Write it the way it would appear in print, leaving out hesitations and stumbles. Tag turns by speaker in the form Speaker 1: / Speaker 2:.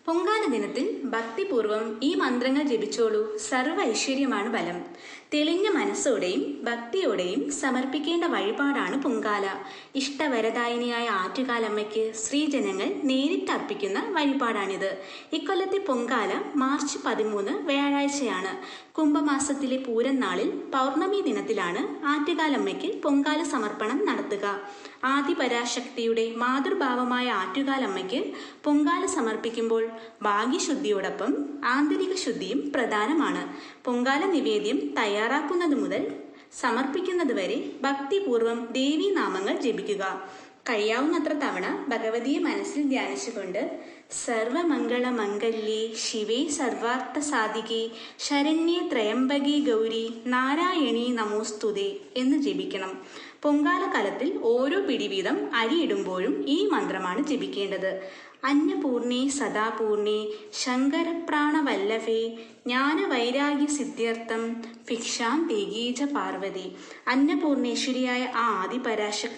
Speaker 1: പൊങ്കാല ദിനത്തിൽ ഭക്തിപൂർവം ഈ മന്ത്രങ്ങൾ ജപിച്ചോളൂ. സർവ്വ ഐശ്വര്യമാണ് ബലം. തെളിഞ്ഞ മനസ്സോടെയും ഭക്തിയോടെയും സമർപ്പിക്കേണ്ട വഴിപാടാണ് പൊങ്കാല. ഇഷ്ടവരദായിനിയായ ആറ്റുകാലമ്മയ്ക്ക് സ്ത്രീജനങ്ങൾ നേരിട്ട് അർപ്പിക്കുന്ന വഴിപാടാണിത്. ഇക്കൊല്ലത്തെ പൊങ്കാല മാർച്ച് 13 വ്യാഴാഴ്ചയാണ്. കുംഭമാസത്തിലെ പൂരം നാളിൽ പൗർണമി ദിനത്തിലാണ് ആറ്റുകാലമ്മയ്ക്ക് പൊങ്കാല സമർപ്പണം നടത്തുക. ആദിപരാശക്തിയുടെ മാതൃഭാവമായ ആറ്റുകാലമ്മയ്ക്ക് പൊങ്കാല സമർപ്പിക്കുമ്പോൾ ഭാഗ്യശുദ്ധിയോടൊപ്പം ആന്തരിക ശുദ്ധിയും പ്രധാനമാണ്. പൊങ്കാല നിവേദ്യം തയ്യാറാക്കുന്നത് മുതൽ സമർപ്പിക്കുന്നത് വരെ ഭക്തിപൂർവം ദേവീനാമങ്ങൾ ജപിക്കുക. കഴിയാവുന്നത്ര തവണ ഭഗവതിയെ മനസ്സിൽ ധ്യാനിച്ചുകൊണ്ട് സർവമംഗള മംഗല്യേ ശിവേ സർവാർത്ഥ സാധികേ ശരണ്യേ ത്രയംബകേ ഗൗരി നാരായണീ നമോസ്തുതേ എന്ന് ജപിക്കണം. പൊങ്കാല കലത്തിൽ ഓരോ പിടി വീതം അരിയിടുമ്പോഴും ഈ മന്ത്രമാണ് ജപിക്കേണ്ടത്. അന്നപൂർണേ സദാപൂർണേ ശങ്കരപ്രാണവല്ലഭേ ജ്ഞാനവൈരാഗ്യ സിദ്ധ്യർത്ഥം ഭിക്ഷാം ദേഹീജ പാർവതി. അന്നപൂർണേശ്വരിയായ ആ ആദിപരാശക്തി